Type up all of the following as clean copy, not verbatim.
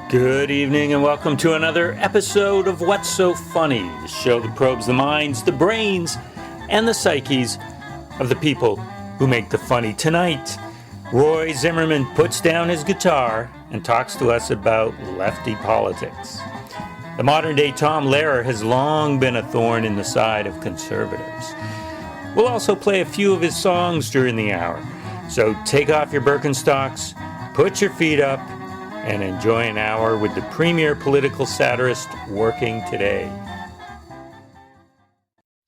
Good evening and welcome to another episode of What's So Funny, the show that probes the minds, the brains, and the psyches of the people who make the funny. Tonight, Roy Zimmerman puts down his guitar and talks to us about lefty politics. The modern-day Tom Lehrer has long been a thorn in the side of conservatives. We'll also play a few of his songs during the hour, so take off your Birkenstocks, put your feet up, and enjoy an hour with the premier political satirist working today.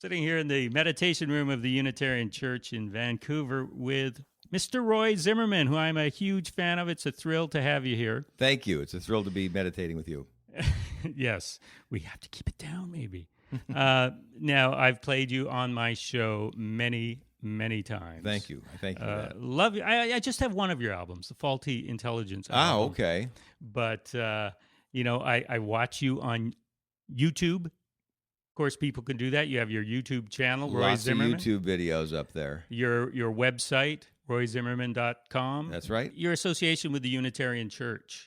Sitting here in the meditation room of the Unitarian Church in Vancouver with Mr. Roy Zimmerman, who I'm a huge fan of. It's a thrill to have you here. Thank you. It's a thrill to be meditating with you. Yes, we have to keep it down, maybe. Now, I've played you on my show many times. Thank you. Thank you for that. Love you. I just have one of your albums, the Faulty Intelligence album. Okay. But, I watch you on YouTube. Of course, people can do that. You have your YouTube channel, Roy Zimmerman. Lots of YouTube videos up there. Your website, royzimmerman.com. That's right. Your association with the Unitarian Church.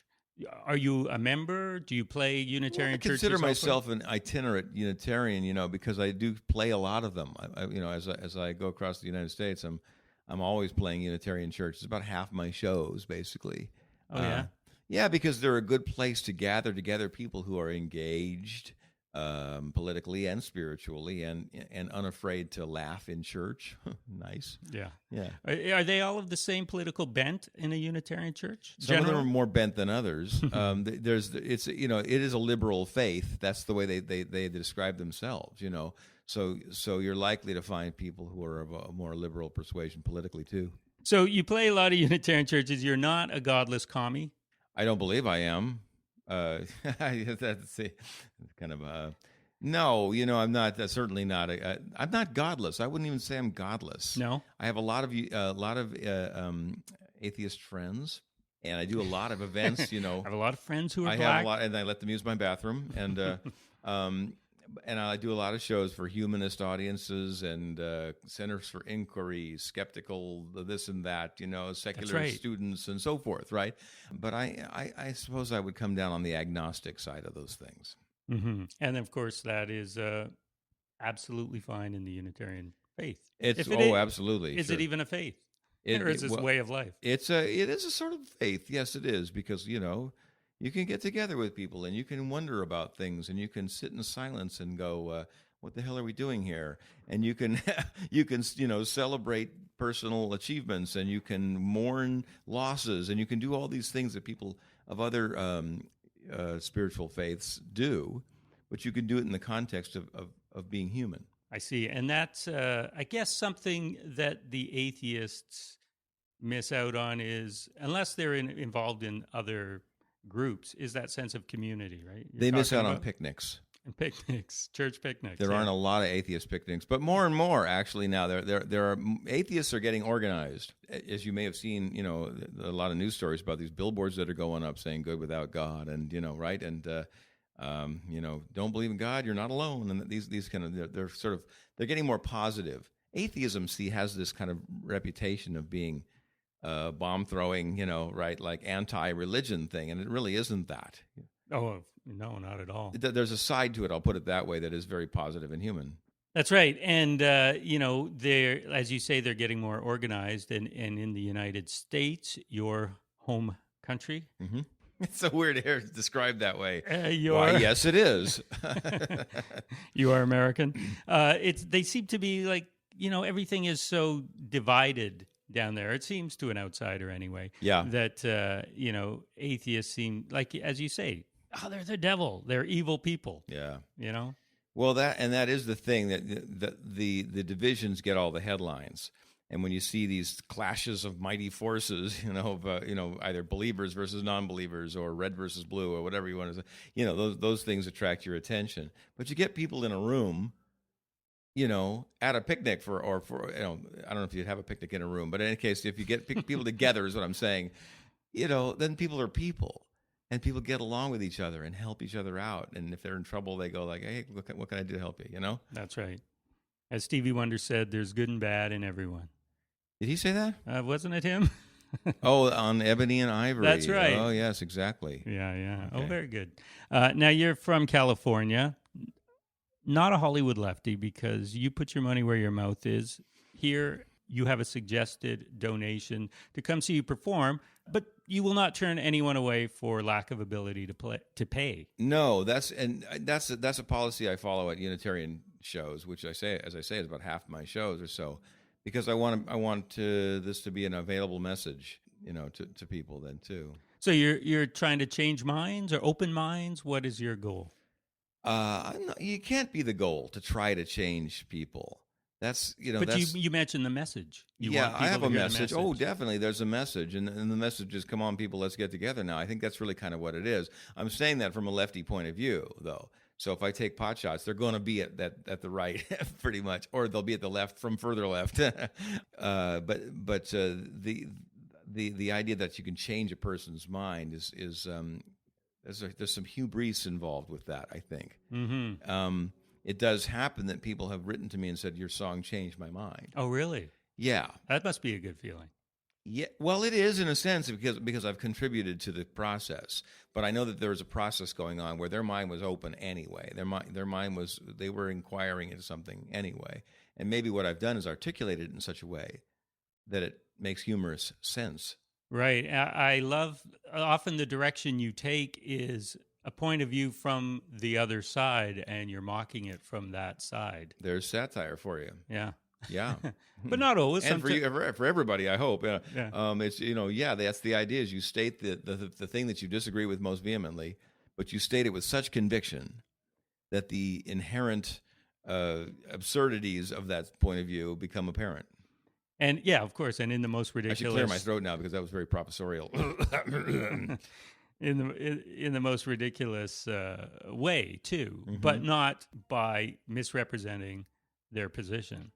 Are you a member? Do you play Unitarian churches? I consider myself an itinerant Unitarian, because I do play a lot of them. As I go across the United States, I'm always playing Unitarian church. It's about half my shows, basically. Oh, yeah? Yeah, because they're a good place to gather together people who are engaged politically and spiritually and unafraid to laugh in church. Nice. Yeah. Yeah. Are they all of the same political bent in a Unitarian church? Some of them are more bent than others. It is a liberal faith. That's the way they describe themselves, So you're likely to find people who are of a more liberal persuasion politically too. So you play a lot of Unitarian churches. You're not a godless commie? I don't believe I am. That's kind of no, I'm not. Certainly not. I'm not godless. I wouldn't even say I'm godless. No, I have a lot of atheist friends, and I do a lot of events. I have a lot of friends who are black. have a lot, and I let them use my bathroom, and and I do a lot of shows for humanist audiences and centers for inquiry, skeptical, this and that, secular students and so forth, right? But I suppose I would come down on the agnostic side of those things. Mm-hmm. And, of course, that is absolutely fine in the Unitarian faith. Absolutely. Is sure. it even a faith? Or is this a way of life? It is a sort of faith. Yes, it is, because, you can get together with people and you can wonder about things and you can sit in silence and go, what the hell are we doing here? And you can celebrate personal achievements and you can mourn losses and you can do all these things that people of other spiritual faiths do, but you can do it in the context of being human. I see. And that's, I guess, something that the atheists miss out on is, unless they're involved in other groups, is that sense of community, right? They miss out on picnics. And picnics, church picnics. There aren't a lot of atheist picnics, but more and more actually now. There are atheists are getting organized, as you may have seen. A lot of news stories about these billboards that are going up saying "Good without God," and right, and don't believe in God, you're not alone. And these kind of they're getting more positive. Atheism, has this kind of reputation of being bomb throwing, right, like anti-religion thing, and it really isn't that. Oh, no, not at all. There's a side to it, I'll put it that way, that is very positive and human. That's right. And, they're, as you say, they're getting more organized. And in the United States, your home country. Mm-hmm. It's so weird to hear it described that way. Why, yes, it is. You are American. They seem to be like, everything is so divided down there. It seems to an outsider anyway. Yeah. That, atheists seem like, as you say, they're the devil. They're evil people. Yeah. Well, that is the thing, that the divisions get all the headlines. And when you see these clashes of mighty forces, either believers versus non-believers or red versus blue or whatever you want to say, those things attract your attention. But you get people in a room, at a picnic I don't know if you'd have a picnic in a room, but in any case, if you get people together is what I'm saying, then people are people. And people get along with each other and help each other out. And if they're in trouble, they go like, hey, what can I do to help you, That's right. As Stevie Wonder said, there's good and bad in everyone. Did he say that? Wasn't it him? Oh, on Ebony and Ivory. That's right. Oh, yes, exactly. Yeah. Okay. Oh, very good. Now, you're from California, not a Hollywood lefty, because you put your money where your mouth is. Here, you have a suggested donation to come see you perform, but you will not turn anyone away for lack of ability to pay. No, that's a policy I follow at Unitarian shows, which as I say, is about half my shows or so, because I want this to be an available message, to people then too. So you're trying to change minds or open minds? What is your goal? You can't be the goal to try to change people. That's But you mentioned the message. I have a message. Oh, definitely, there's a message, and the message is, "Come on, people, let's get together now." I think that's really kind of what it is. I'm saying that from a lefty point of view, though. So if I take pot shots, they're going to be at the right, pretty much, or they'll be at the left from further left. But the idea that you can change a person's mind is there's some hubris involved with that, I think. Mm-hmm. It does happen that people have written to me and said, "Your song changed my mind." Oh, really? Yeah. That must be a good feeling. Yeah, well, it is in a sense because I've contributed to the process. But I know that there was a process going on where their mind was open anyway. Their mind was, they were inquiring into something anyway. And maybe what I've done is articulated it in such a way that it makes humorous sense. Right. I love often the direction you take is a point of view from the other side, and you're mocking it from that side. There's satire for you. Yeah. Yeah. But not always. And for everybody, I hope. Yeah. It's that's the idea. Is you state the thing that you disagree with most vehemently, but you state it with such conviction that the inherent absurdities of that point of view become apparent. And yeah, of course, and in the most ridiculous. I should clear my throat now because that was very professorial. in the most ridiculous way too, Mm-hmm. but not by misrepresenting their position.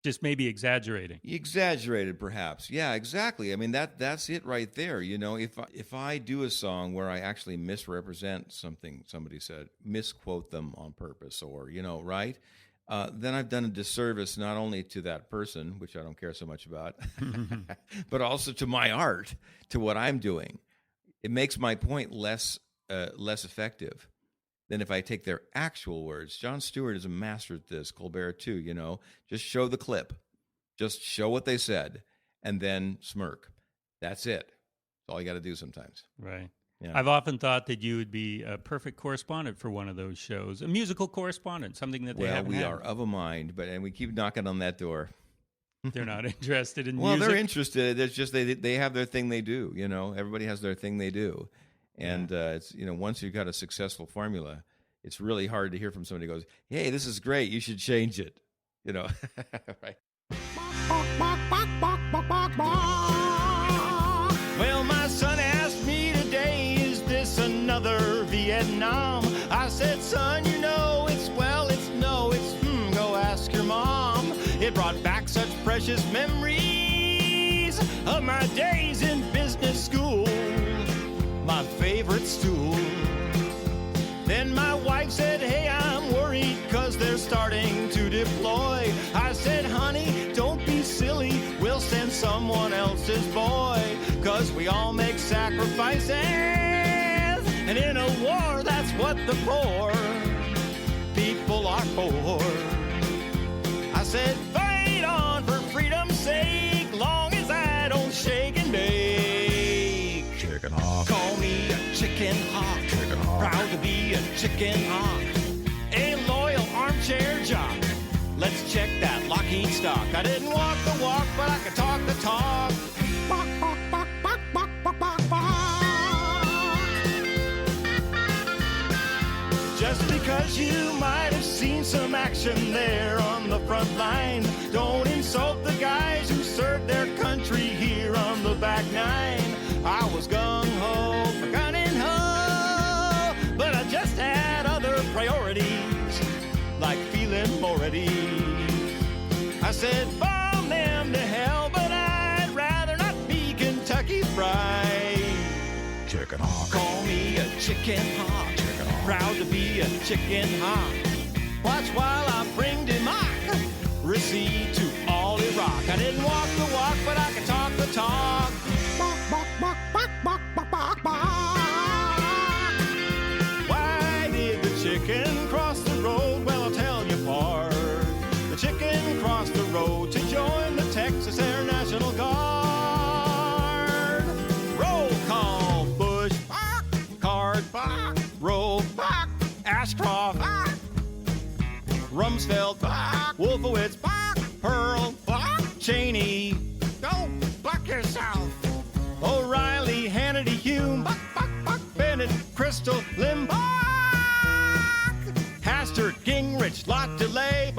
Just maybe exaggerating. Exaggerated, perhaps. Yeah, exactly. I mean, that's it right there. If I do a song where I actually misrepresent something somebody said, misquote them on purpose, or right, then I've done a disservice not only to that person, which I don't care so much about, but also to my art, to what I'm doing. It makes my point less effective than if I take their actual words. Jon Stewart is a master at this, Colbert too, just show the clip. Just show what they said, and then smirk. That's it. That's all you got to do sometimes. Right. Yeah. I've often thought that you would be a perfect correspondent for one of those shows, a musical correspondent, something that they haven't had. We are of a mind, and we keep knocking on that door. They're not interested in well, music. They're interested. It's just they have their thing they do, Everybody has their thing they do. And it's once you've got a successful formula, it's really hard to hear from somebody who goes, "Hey, this is great. You should change it." Right? Well, my son asked me today, "Is this another Vietnam?" I said, "Son, it's go ask your mom." It brought back such precious memories of my days in business school. My favorite stool. Then my wife said, "Hey, I'm worried 'cause they're starting to deploy." I said, "Honey, don't be silly. We'll send someone else's boy. 'Cause we all make sacrifices. And in a war, that's what the poor people are for." I said, "Fight on for freedom's sake, long as I don't shake and bake." Chicken hawk. Call me a chicken hawk. Chicken hawk. Proud to be a chicken hawk. A loyal armchair jock. Let's check that Lockheed stock. I didn't walk the walk, but I could talk the talk. Bok, bok, bok, bok, bok, bok, bok, bok. Just because you might have seen some action there on the front line, don't insult the guys who served their country here on the back nine. I was gung-ho for gun and ho, but I just had other priorities, like feeling more at ease. I said, bomb them to hell, but I'd rather not be Kentucky Fried. Chicken hawk. Call me a chicken hawk. Chicken hawk. Proud to be a chicken hawk. Watch while I bring democracy to all Iraq. I didn't walk the walk, but I can talk the talk. Rumsfeld, Wolfowitz, Pearl, Cheney, go block yourself. O'Reilly, Hannity, Hume, Bennett, Crystal, Limbaugh, Hastert, Gingrich, Lot Delay,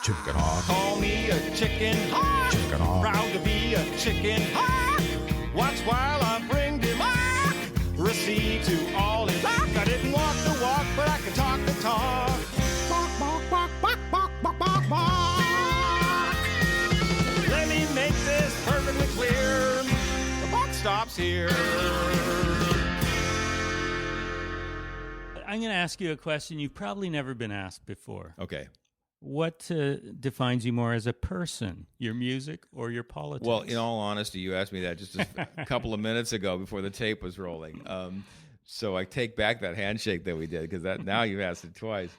Chicken hawk. Call me a chicken hawk. Chicken hawk. Proud to be a chicken hawk. Watch while I bring democracy to all his luck. I didn't walk the walk, but I can talk the talk. Bark, bark, bark, bark, bark, bark, bark, bark. Let me make this perfectly clear. The buck stops here. I'm going to ask you a question you've probably never been asked before. Okay. What defines you more as a person, your music or your politics? Well, in all honesty, you asked me that just a couple of minutes ago before the tape was rolling. So I take back that handshake that we did because that now you've asked it twice.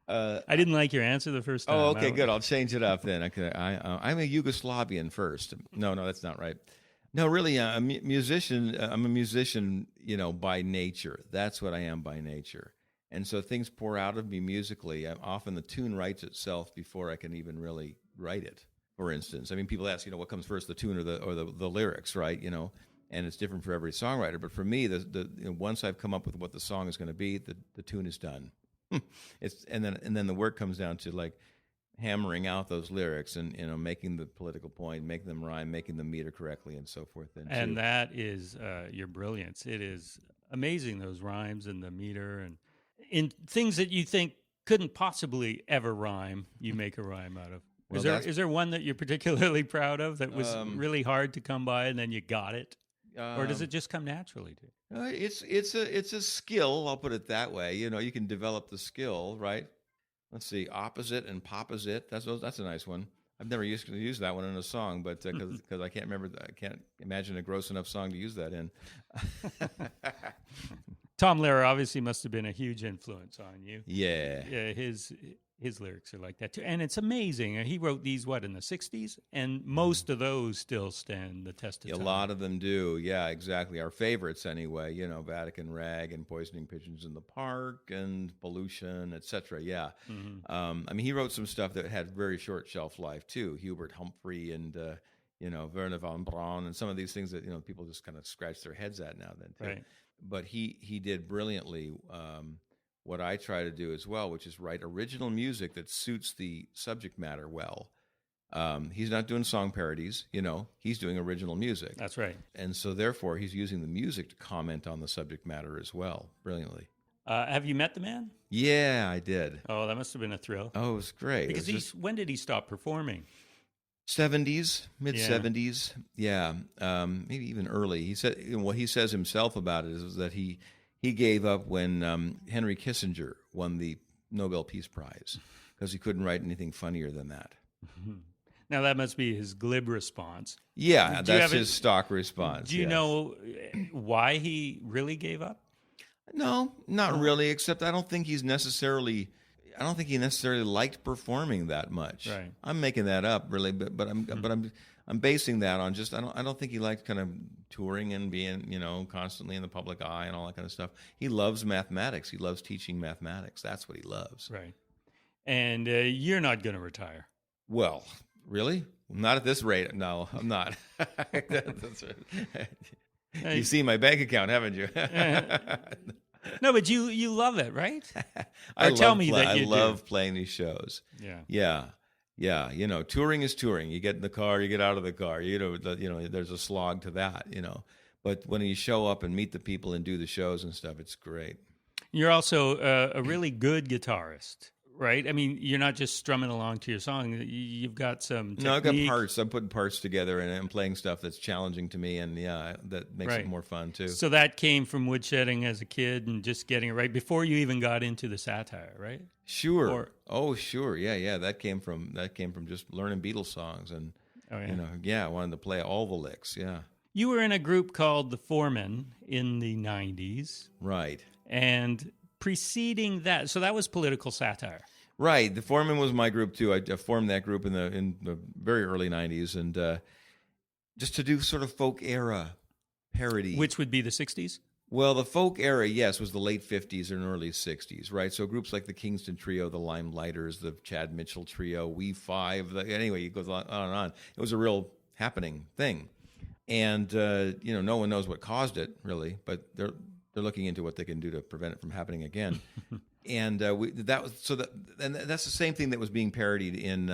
I didn't like your answer the first time. Oh, okay, good. I'll change it up then. I'm a Yugoslavian first. No, that's not right. No, really, a musician. I'm a musician, by nature. That's what I am by nature. And so things pour out of me musically. Often the tune writes itself before I can even really write it. For instance, I mean, people ask, what comes first, the tune or the lyrics, right? And it's different for every songwriter. But for me, once I've come up with what the song is going to be, the tune is done. and then the work comes down to like hammering out those lyrics and making the political point, making them rhyme, making them meter correctly, and so forth. And that is your brilliance. It is amazing, those rhymes and the meter and in things that you think couldn't possibly ever rhyme, you make a rhyme out of. Is there one that you're particularly proud of that was really hard to come by and then you got it? Or does it just come naturally to you? It's a skill, I'll put it that way. You can develop the skill, right? Let's see, opposite and poposite. That's a nice one. I've never used to use that one in a song, but because I can't remember, I can't imagine a gross enough song to use that in. Tom Lehrer obviously must have been a huge influence on you. Yeah. His lyrics are like that too, and it's amazing. He wrote these in the '60s, and most of those still stand the test of time. A lot of them do. Yeah, exactly. Our favorites, anyway. Vatican Rag and Poisoning Pigeons in the Park and Pollution, etc. Yeah. Mm-hmm. He wrote some stuff that had very short shelf life too. Hubert Humphrey and Werner von Braun and some of these things that people just kind of scratch their heads at now then too. Right. But he did brilliantly what I try to do as well, which is write original music that suits the subject matter well. He's not doing song parodies, he's doing original music. That's right. And so therefore he's using the music to comment on the subject matter as well, brilliantly. Have you met the man? Yeah, I did. Oh, that must have been a thrill. Oh, it was great. Because when did he stop performing? 70s, mid-70s, yeah, maybe even early. He said, what he says himself about it is that he gave up when Henry Kissinger won the Nobel Peace Prize because he couldn't write anything funnier than that. Now, that must be his glib response. Yeah, that's his stock response. Do you know why he really gave up? No, not really, except I don't think he necessarily liked performing that much. Right. I'm making that up, really, but I'm basing that on just I don't think he liked kind of touring and being constantly in the public eye and all that kind of stuff. He loves mathematics. He loves teaching mathematics. That's what he loves. Right. And you're not going to retire. Well, really? Not at this rate. No, I'm not. That's right. You've seen my bank account, haven't you? No, but you love it, right? I love playing these shows. Yeah. Yeah. Touring is touring. You get in the car, you get out of the car. There's a slog to that. But when you show up and meet the people and do the shows and stuff, it's great. You're also a really good guitarist, right? I mean, you're not just strumming along to your song. You've got some technique. No, I've got parts. I'm putting parts together and I'm playing stuff that's challenging to me, and that makes it more fun too. So that came from woodshedding as a kid and just getting it right before you even got into the satire, right? Sure. Sure. Yeah. That came from just learning Beatles songs and I wanted to play all the licks. Yeah. You were in a group called the Foremen in the 90s. Right. And preceding that, so that was political satire. Right. The Foreman was my group too. I formed that group in the very early 90s and just to do sort of folk era parody. Which would be the 60s? Well, the folk era, yes, was the late 50s and early 60s, right? So groups like the Kingston Trio, the Limelighters, the Chad Mitchell Trio, We Five, anyway, it goes on and on. It was a real happening thing. And, no one knows what caused it, really, but they're looking into what they can do to prevent it from happening again. And that's the same thing that was being parodied in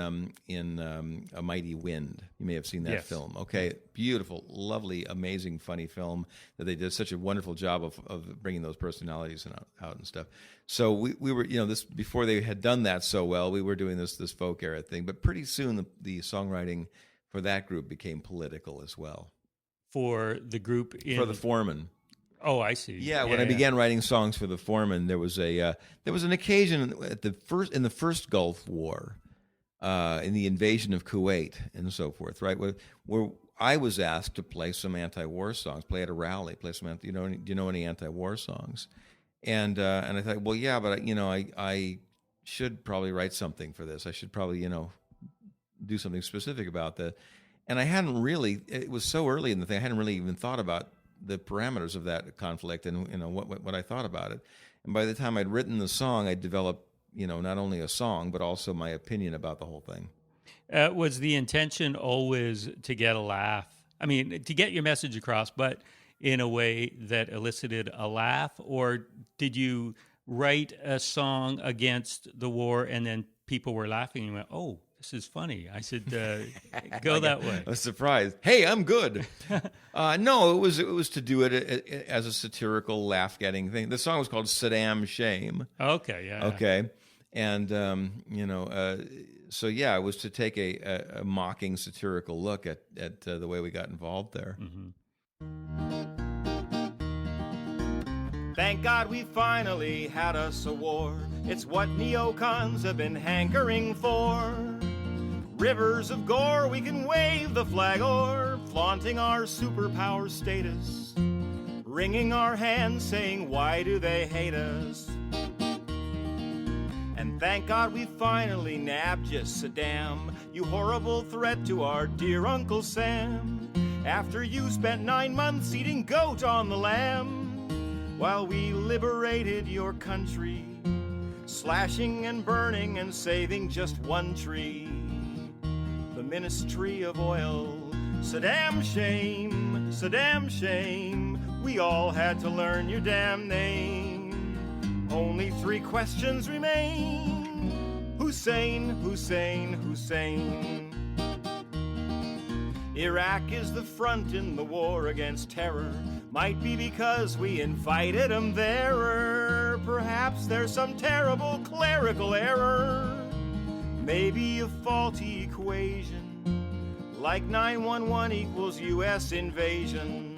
A Mighty Wind. You may have seen that film. Okay, beautiful, lovely, amazing, funny film that they did such a wonderful job of bringing those personalities out and stuff. So we were, this before they had done that so well, we were doing this folk era thing. But pretty soon the songwriting for that group became political as well. For the group for the Foreman. Oh, I see. Yeah, when I began writing songs for the Foreman, there was an occasion in the first Gulf War, in the invasion of Kuwait and so forth, right? Where I was asked to play some anti-war songs, play at a rally, play some. Do you know any anti-war songs? And I thought, well, yeah, but I should probably write something for this. I should probably do something specific about that. And I hadn't really. It was so early in the thing. I hadn't really even thought about the parameters of that conflict and what I thought about it. And by the time I'd written the song, I'd developed not only a song but also my opinion about the whole thing. Was the intention always to get a laugh? I mean, to get your message across, but in a way that elicited a laugh? Or did you write a song against the war and then people were laughing and you went, oh, this is funny. I should go that way. I was surprised. Hey, I'm good. No, it was to do it as a satirical, laugh-getting thing. The song was called Saddam Shame. Okay, yeah. Okay, and so yeah, it was to take a mocking, satirical look at the way we got involved there. Mm-hmm. Thank God we finally had us a war. It's what neocons have been hankering for. Rivers of gore we can wave the flag o'er, flaunting our superpower status, wringing our hands saying why do they hate us. And thank God we finally nabbed you, Saddam, you horrible threat to our dear Uncle Sam. After you spent 9 months eating goat on the lamb, while we liberated your country, slashing and burning and saving just one tree, the Ministry of Oil. Saddam Shame, Saddam Shame, we all had to learn your damn name. Only 3 questions remain. Hussein, Hussein, Hussein. Iraq is the front in the war against terror. Might be because we invited them there, or perhaps there's some terrible clerical error. Maybe a faulty equation, like 911 equals U.S. invasion.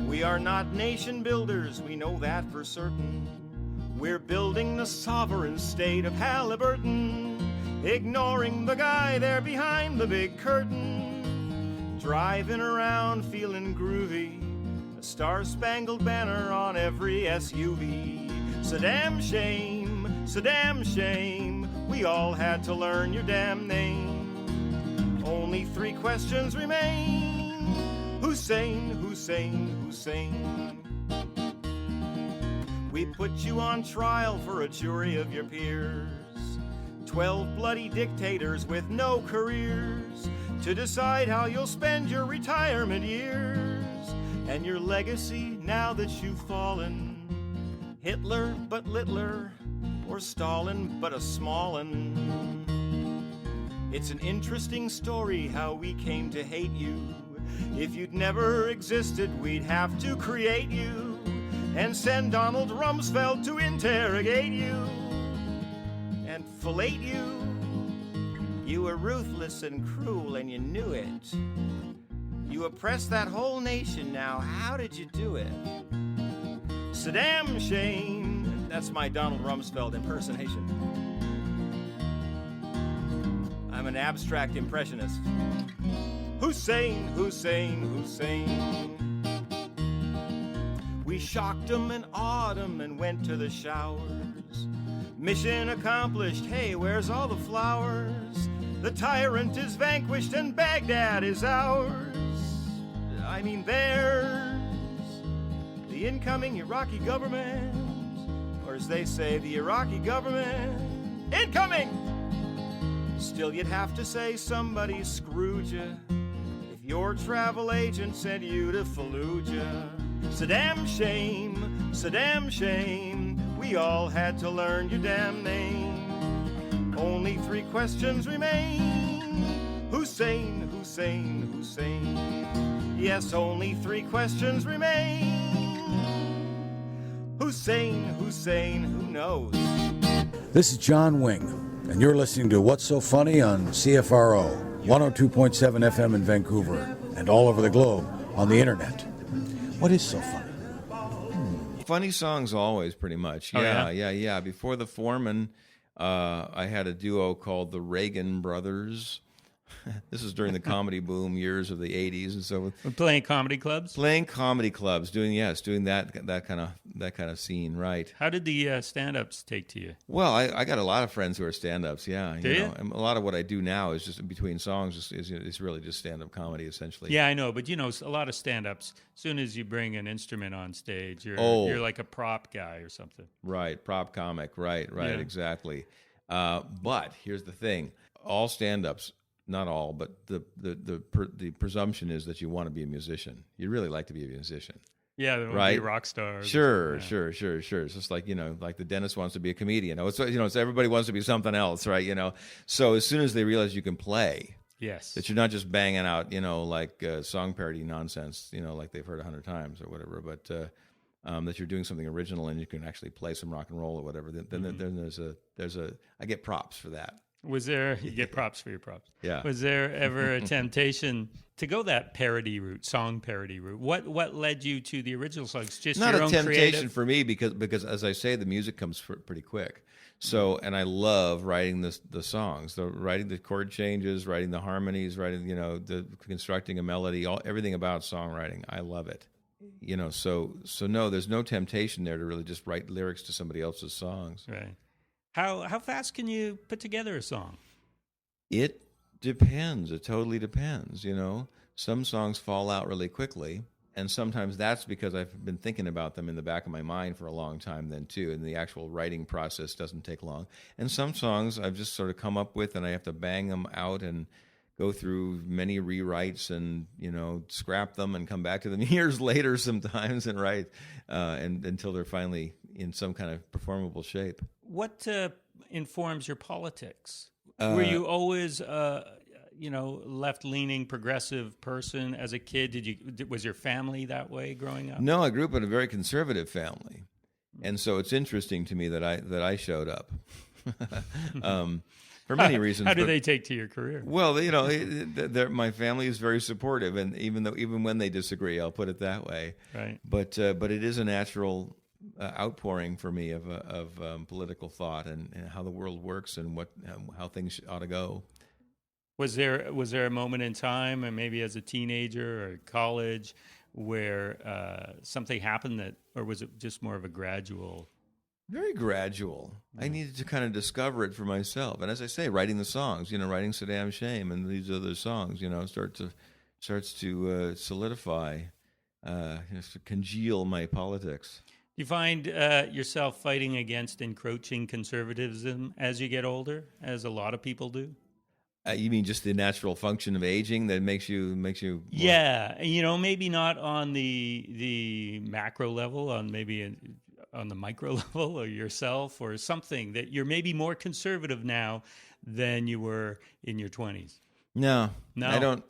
We are not nation builders, we know that for certain. We're building the sovereign state of Halliburton, ignoring the guy there behind the big curtain, driving around feeling groovy, a star-spangled banner on every SUV. Saddam Shame, Saddam Shame, we all had to learn your damn name. Only 3 questions remain. Hussein, Hussein, Hussein. We put you on trial for a jury of your peers, 12 bloody dictators with no careers, to decide how you'll spend your retirement years and your legacy now that you've fallen. Hitler but littler, or Stalin but a smallin'. It's an interesting story how we came to hate you. If you'd never existed, we'd have to create you and send Donald Rumsfeld to interrogate you and fillet you. You were ruthless and cruel and you knew it. You oppressed that whole nation, now how did you do it? Saddam Shame, that's my Donald Rumsfeld impersonation. I'm an abstract impressionist. Hussein, Hussein, Hussein. We shocked 'em and awed 'em and went to the showers. Mission accomplished, hey, where's all the flowers? The tyrant is vanquished and Baghdad is ours. I mean theirs. the incoming Iraqi government, or as they say, the Iraqi government, incoming! Still, you'd have to say somebody screwed you if your travel agent sent you to Fallujah. Saddam shame, we all had to learn your damn name. Only 3 questions remain. Hussein, Hussein, Hussein. Yes, only 3 questions remain. Hussein, Hussein, who knows? This is John Wing, and you're listening to What's So Funny on CFRO, 102.7 FM in Vancouver, and all over the globe on the internet. What is so funny? Funny songs always, pretty much. Yeah. Before the Foreman, I had a duo called the Reagan Brothers. This is during the comedy boom years of the 80s, and so Playing comedy clubs? doing that kind of scene, right? How did the stand-ups take to you? Well, I got a lot of friends who are stand-ups. Yeah, Do you? And a lot of what I do now is just in between songs is really just stand-up comedy essentially. Yeah, I know, but a lot of stand-ups, as soon as you bring an instrument on stage, you're like a prop guy or something. Right, prop comic. Right, Yeah. exactly. But here's the thing: all stand-ups. Not all, but the presumption is that you want to be a musician. You really like to be a musician. Yeah, they want to Right? be rock stars. Sure. Yeah. It's just like, like the dentist wants to be a comedian. It's everybody wants to be something else, right? So as soon as they realize you can play, Yes. that you're not just banging out, like song parody nonsense, like they've heard 100 times or whatever, but that you're doing something original and you can actually play some rock and roll or whatever. Then there's I get props for that. Was there, you get props for your props. Yeah. Was there ever a temptation to go that parody route, song parody route? What led you to the original songs? Just Not your a own temptation creative? for me because as I say, the music comes pretty quick. So, and I love writing the songs, writing the chord changes, writing the harmonies, writing, the constructing a melody, everything about songwriting. I love it. So no, there's no temptation there to really just write lyrics to somebody else's songs. Right. How fast can you put together a song? It depends. It totally depends. Some songs fall out really quickly, and sometimes that's because I've been thinking about them in the back of my mind for a long time then too, and the actual writing process doesn't take long. And some songs I've just sort of come up with, and I have to bang them out and go through many rewrites and scrap them and come back to them years later sometimes and write and until they're finally in some kind of performable shape. What informs your politics? Were you always left-leaning progressive person as a kid? Was your family that way growing up? No, I grew up in a very conservative family, and so it's interesting to me that I showed up. For many reasons. How do they take to your career? Well, my family is very supportive, and even when they disagree, I'll put it that way. Right. But it is a natural outpouring for me of political thought and how the world works and how things ought to go. Was there a moment in time, or maybe as a teenager or college, where something happened or was it just more of a gradual? Very gradual. I needed to kind of discover it for myself, and as I say, writing the songs, writing Saddam Shame and these other songs, starts to solidify, to congeal my politics. Do you find yourself fighting against encroaching conservatism as you get older, as a lot of people do? You mean just the natural function of aging that makes you? Yeah, maybe not on the macro level, on the micro level, or yourself, or something that you're maybe more conservative now than you were in your 20s. No, I don't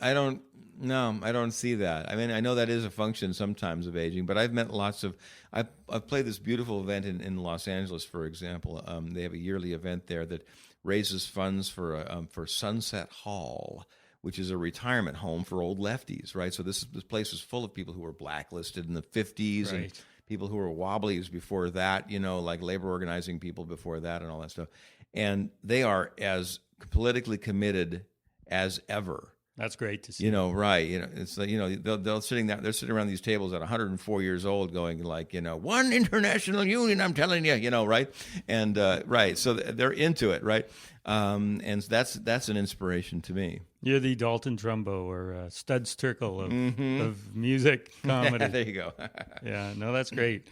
see that. I mean, I know that is a function sometimes of aging, but I've met I've played this beautiful event in Los Angeles, for example. They have a yearly event there that raises funds for Sunset Hall, which is a retirement home for old lefties, right? So this place is full of people who were blacklisted in the 50s Right. and people who were wobblies before that, like labor organizing people before that and all that stuff. And they are as politically committed as ever. That's great to see. You know, right? You know, it's like, you know, they're sitting around these tables at 104 years old, going like, you know, one international union. I'm telling you, you know, right? And right, so they're into it, right? And that's an inspiration to me. You're the Dalton Trumbo or Studs Terkel of music comedy. There you go. Yeah, no, that's great.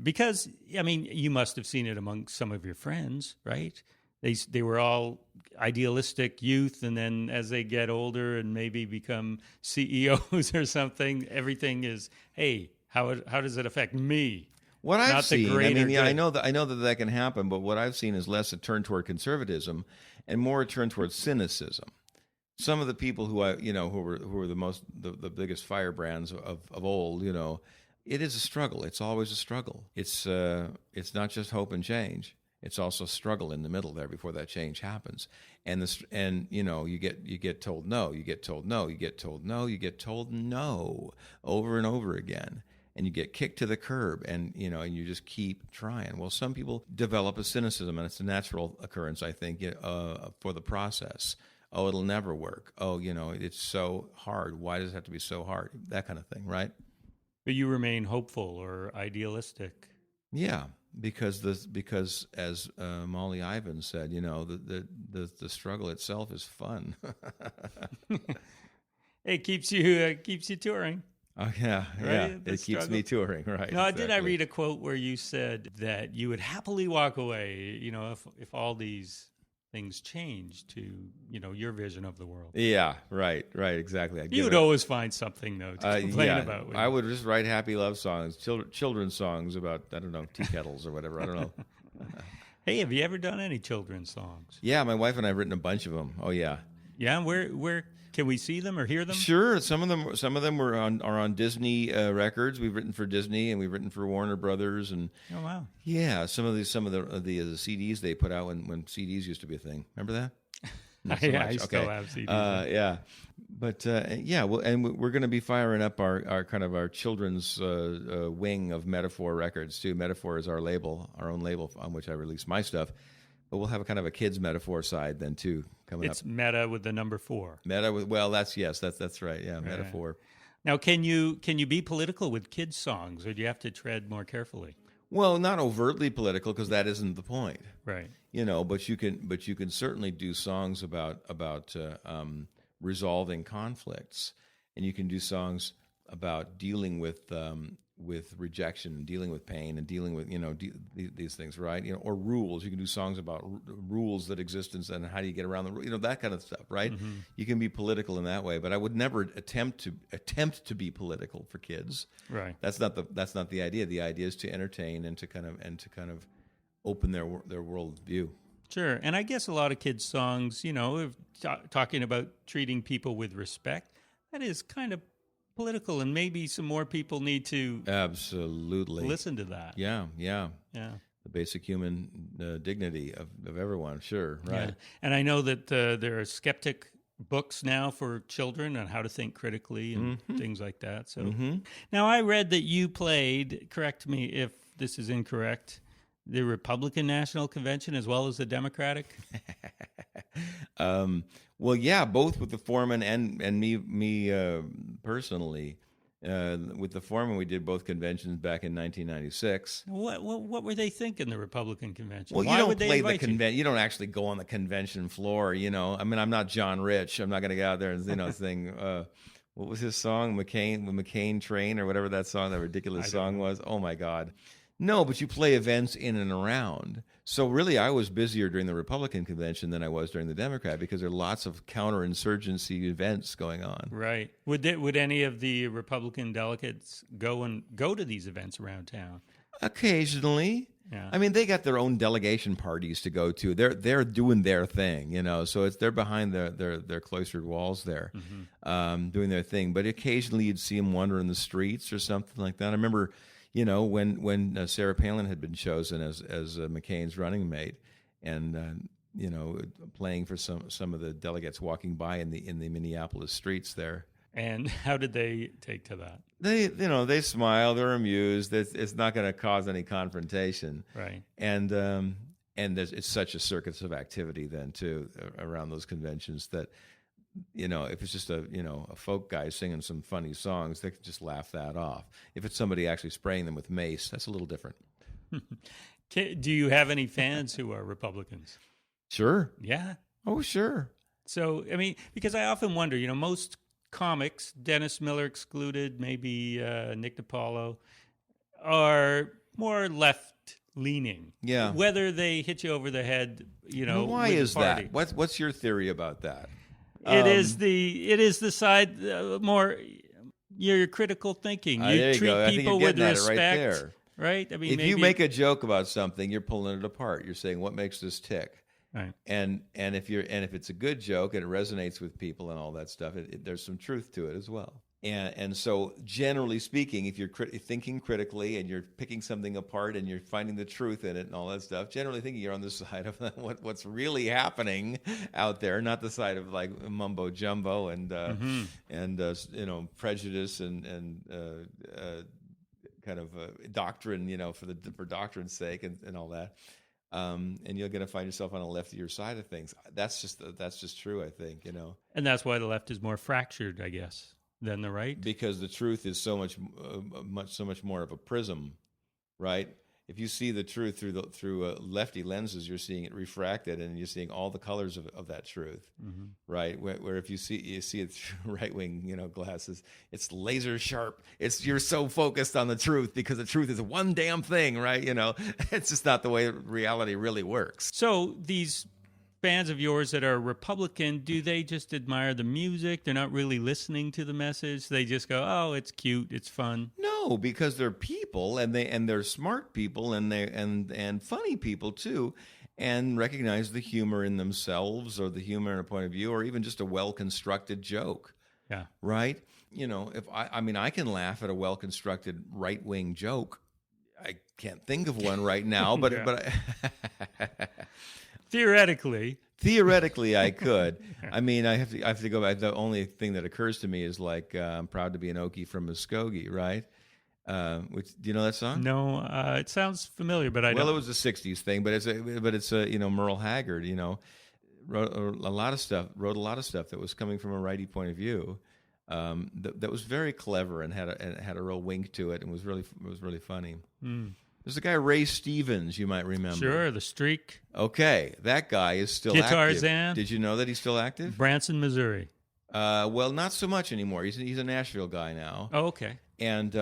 Because I mean, you must have seen it among some of your friends, right? They were all idealistic youth, and then as they get older and maybe become CEOs or something, everything is, hey, how does it affect me? What I've seen, I mean, yeah, good. I know that can happen, but what I've seen is less a turn toward conservatism and more a turn towards cynicism. Some of the people who were the biggest firebrands of old, you know, it is a struggle. It's always a struggle. It's not just hope and change. It's also struggle in the middle there before that change happens. And you know, you get told no, you get told no, you get told no, you get told no over and over again. And you get kicked to the curb, and you know, and you just keep trying. Well, some people develop a cynicism, and it's a natural occurrence, I think, for the process. Oh, it'll never work. Oh, you know, it's so hard. Why does it have to be so hard? That kind of thing, right? But you remain hopeful or idealistic. Yeah, because as Molly Ivins said, you know, the struggle itself is fun. It keeps you touring. Oh yeah, Right? yeah. The It keeps struggle. me touring, right? No, exactly. did I read a quote where you said that you would happily walk away, you know, if all these things changed to, you know, your vision of the world? Yeah, right, exactly. You would always find something though to complain yeah, about. I would just write happy love songs, children's songs about, I don't know, tea kettles or whatever. I don't know. Hey, have you ever done any children's songs? Yeah, my wife and I have written a bunch of them. Oh yeah. Yeah, where can we see them or hear them? Sure, some of them are on Disney records. We've written for Disney and we've written for Warner Brothers, and Oh wow. yeah, some of the CDs they put out when CDs used to be a thing. Remember that? Not so Yeah, much. I still Okay. have CDs. Yeah, but yeah, well, and we're going to be firing up our kind of our children's wing of Metaphor Records too. Metaphor is our own label on which I release my stuff. But we'll have a kind of a kids Metaphor side then too coming It's up. meta with the number 4. Meta with, well, that's right. Yeah, Metaphor. Now, can you be political with kids' songs, or do you have to tread more carefully? Well, not overtly political, because that isn't the point. Right. You know, but you can certainly do songs about resolving conflicts, and you can do songs about dealing with rejection, dealing with pain, and dealing with, you know, these things, right? You know, or rules. You can do songs about rules that exist and how do you get around them, you know, that kind of stuff, right? Mm-hmm. You can be political in that way, but I would never attempt to be political for kids. Right. That's not the idea. The idea is to entertain and to kind of open their world view. Sure. And I guess a lot of kids' songs, you know, talking about treating people with respect, that is kind of political, and maybe some more people need to absolutely listen to that. Yeah. The basic human dignity of everyone, sure, right. Yeah. And I know that there are skeptic books now for children on how to think critically and things like that. So now I read that you played, correct me if this is incorrect, the Republican National Convention as well as the Democratic? Well, yeah, both with the foreman and me personally. With the foreman, we did both conventions back in 1996. What were they thinking, the Republican convention? Well, Why you don't would they play the invite you? convention. You don't actually go on the convention floor. You know, I mean, I'm not John Rich. I'm not going to get out there and sing. What was his song? McCain Train or whatever that ridiculous song was. Oh my God. No, but you play events in and around. So really, I was busier during the Republican convention than I was during the Democrat, because there are lots of counterinsurgency events going on. Right. Would any of the Republican delegates go to these events around town? Occasionally. Yeah. I mean, they got their own delegation parties to go to. They're doing their thing, you know. So they're behind their cloistered walls there, doing their thing. But occasionally, you'd see them wandering the streets or something like that. I remember, you know, when Sarah Palin had been chosen as McCain's running mate, and you know, playing for some of the delegates walking by in the Minneapolis streets there. And how did they take to that? They smile, they're amused. It's not going to cause any confrontation, Right. And it's such a circus of activity then too around those conventions that if it's just a folk guy singing some funny songs, they can just laugh that off. If it's somebody actually spraying them with mace, that's a little different. Do you have any fans who are Republicans? Sure. Yeah. Oh, sure. So, I mean, because I often wonder, most comics, Dennis Miller excluded, maybe Nick DiPaolo, are more left-leaning. Yeah. Whether they hit you over the head, Why with is the party. that? What's your theory about that? It is the side more your critical thinking. You there you treat go. I think people you're with getting at it right respect, there. right? I mean, If maybe, you make a joke about something, you're pulling it apart. You're saying what makes this tick. right. And if it's a good joke and it resonates with people and all that stuff, there's some truth to it as well. And so, generally speaking, if you're thinking critically and you're picking something apart and you're finding the truth in it and all that stuff, generally thinking you're on the side of what's really happening out there, not the side of like mumbo jumbo and prejudice and kind of doctrine, for doctrine's sake and all that. And you're going to find yourself on a leftier side of things. That's just true, I think. And that's why the left is more fractured, I guess, than the right. Because the truth is so much more of a prism, right? If you see the truth through lefty lenses, you're seeing it refracted, and you're seeing all the colors of that truth, right? Where if you see it through right wing glasses, it's laser sharp. You're so focused on the truth because the truth is one damn thing, right? It's just not the way reality really works. So these fans of yours that are Republican, do they just admire the music? They're not really listening to the message. They just go, "Oh, it's cute, it's fun." No, because they're people, and they're smart people, and funny people too, and recognize the humor in themselves, or the humor in a point of view, or even just a well-constructed joke. Yeah. Right? If I can laugh at a well-constructed right-wing joke. I can't think of one right now, but Theoretically, I could. I mean, I have to go back. The only thing that occurs to me is like, I'm proud to be an Okie from Muskogee, right? Which, do you know that song? No, it sounds familiar, but I don't. Well, it was a '60s thing, but it's Merle Haggard, wrote a lot of stuff that was coming from a righty point of view, that was very clever and had a real wink to it, and was really funny. There's a guy, Ray Stevens, you might remember. Sure, the Streak. Okay, that guy is still Guitar active. Zan. Did you know that he's still active? Branson, Missouri. Well, not so much anymore. He's a Nashville guy now. Oh, okay. And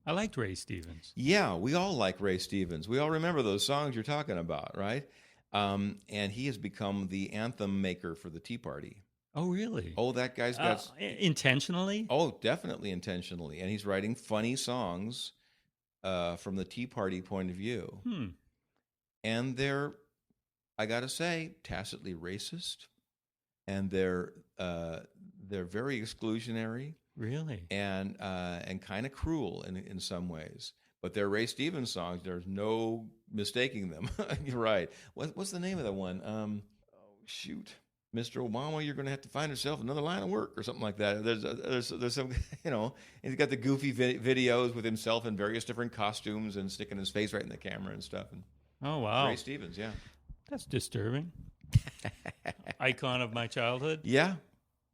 I liked Ray Stevens. yeah, we all like Ray Stevens. We all remember those songs you're talking about, right? And he has become the anthem maker for the Tea Party. Oh, really? Oh, that guy's got... intentionally? Oh, definitely intentionally. And he's writing funny songs from the Tea Party point of view. And they're, I got to say, tacitly racist. And they're very exclusionary. Really? And kind of cruel in some ways. But they're Ray Stevens songs. There's no mistaking them. You're right. What's the name of the one? Shoot. Mr. Obama, you're going to have to find yourself another line of work or something like that. There's some, and he's got the goofy videos with himself in various different costumes and sticking his face right in the camera and stuff. And oh, wow. Ray Stevens, yeah. That's disturbing. Icon of my childhood. Yeah.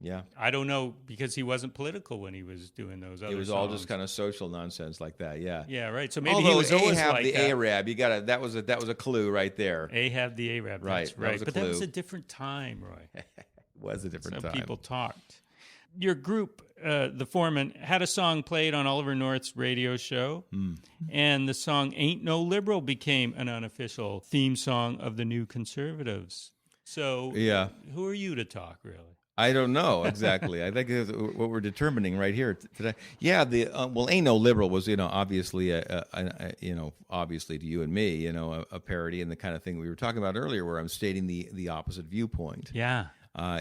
Yeah. I don't know, because he wasn't political when he was doing those other It was songs. all just kind of social nonsense like that, yeah. Yeah, right. So maybe Although he was always Ahab like the that. Arab, that was a clue right there. Ahab the Arab, Right, that's that right. was a But that was clue. a different time, Roy. It was a different Some time. people talked. Your group, the Foreman, had a song played on Oliver North's radio show, and the song Ain't No Liberal became an unofficial theme song of the New Conservatives. So Yeah. who are you to talk, really? I don't know exactly. I think it's what we're determining right here today. Yeah, Ain't No Liberal was, obviously, obviously to you and me, a parody and the kind of thing we were talking about earlier, where I'm stating the opposite viewpoint. Yeah.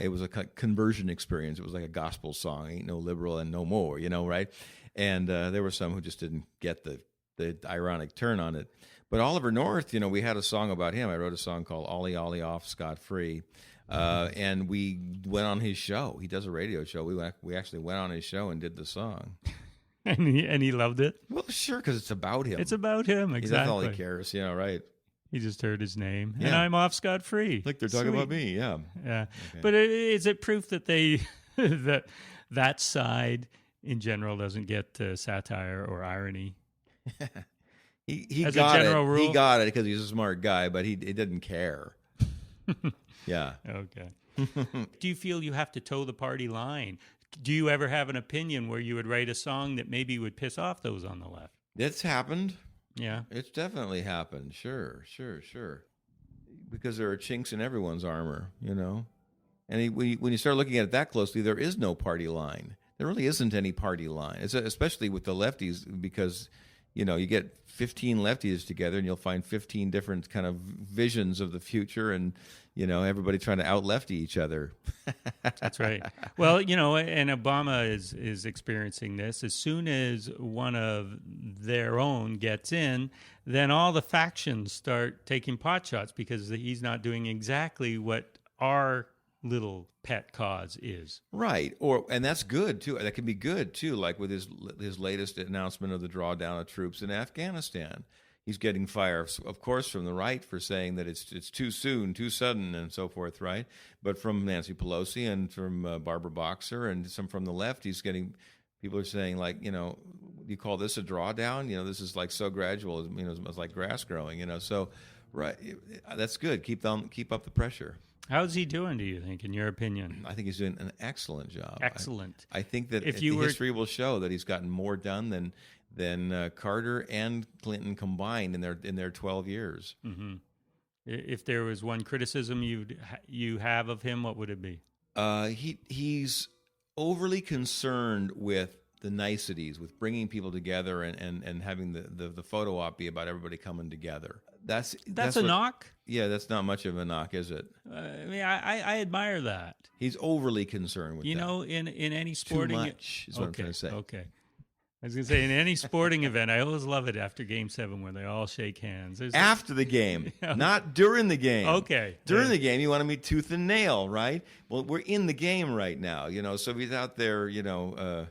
It was a conversion experience. It was like a gospel song, Ain't No Liberal and No More, right? And there were some who just didn't get the ironic turn on it. But Oliver North, we had a song about him. I wrote a song called Ollie Ollie Off Scot-Free. And we went on his show. He does a radio show. We actually went on his show and did the song. And he loved it? Well, sure, because it's about him. It's about him, exactly. That's all he cares, right? He just heard his name, and Yeah. I'm off scot-free. Like they're talking about me, yeah. Yeah. But is it proof that they that side in general doesn't get satire or irony? He As a got general it. rule? He got it because he's a smart guy, but he didn't care. Yeah. Okay. Do you feel you have to toe the party line? Do you ever have an opinion where you would write a song that maybe would piss off those on the left? It's happened. Yeah. It's definitely happened. Sure. Because there are chinks in everyone's armor, you know? And when you start looking at it that closely, there is no party line. There really isn't any party line, especially with the lefties, because, you know, you get 15 lefties together and you'll find 15 different kind of visions of the future and, you know, everybody trying to out-lefty each other. That's right. Well, you know, and Obama is experiencing this. As soon as one of their own gets in, then all the factions start taking pot shots because he's not doing exactly what our little pet cause is. Right. And that's good too. That can be good too, like with his latest announcement of the drawdown of troops in Afghanistan. He's getting fire, of course, from the right for saying that it's too soon, too sudden, and so forth, right? But from Nancy Pelosi and from Barbara Boxer and some from the left, people are saying, like, you know, do you call this a drawdown? You know, this is like so gradual, you know, it's like grass growing, you know. So, right, that's good. Keep up the pressure. How's he doing, do you think, in your opinion? I think he's doing an excellent job. Excellent. I think that history will show that he's gotten more done than Carter and Clinton combined in their 12 years. Mm-hmm. If there was one criticism you have of him, what would it be? He's overly concerned with the niceties, with bringing people together and having the photo op be about everybody coming together. That's a knock? Yeah, that's not much of a knock, is it? I mean, I admire that. He's overly concerned with that. You know, in any sporting... Too much is what I'm trying to say. Okay. I was going to say, in any sporting event, I always love it after Game 7 where they all shake hands. After the game, not during the game. Okay. During the game, you want to meet tooth and nail, right? Well, we're in the game right now, you know, so he's out there, you know,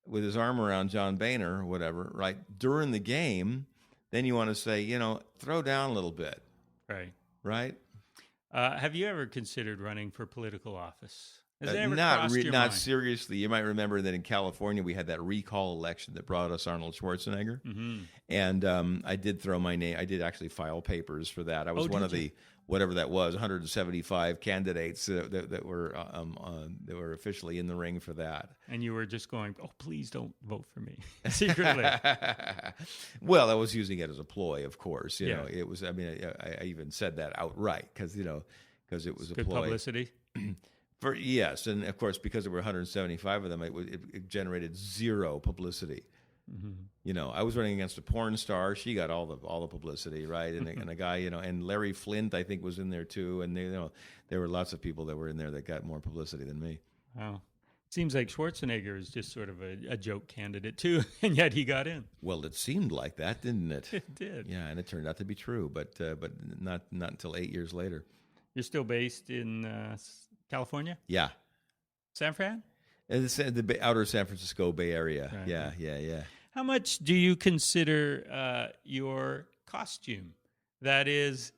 with his arm around John Boehner or whatever, right? During the game, then you want to say, you know, throw down a little bit. Right. Right? Have you ever considered running for political office? Has that ever crossed your not mind? seriously. You might remember that in California we had that recall election that brought us Arnold Schwarzenegger, and I did throw my name. I did actually file papers for that. I was one of the whatever that was 175 candidates that were officially in the ring for that. And you were just going, "Oh, please don't vote for me," secretly. Well, I was using it as a ploy, of course. You know, Yeah. it was. I mean, I even said that outright because it was a Good ploy. publicity. Yes, and of course, because there were 175 of them, it generated zero publicity. Mm-hmm. You know, I was running against a porn star; she got all the publicity, right? And a guy, you know, and Larry Flint, I think, was in there too. And there were lots of people that were in there that got more publicity than me. Wow, seems like Schwarzenegger is just sort of a joke candidate too, and yet he got in. Well, it seemed like that, didn't it? It did. Yeah, and it turned out to be true, but not until 8 years later. You're still based in California? Yeah. San Fran? It's the outer San Francisco Bay Area. Right. Yeah. How much do you consider your costume? That is,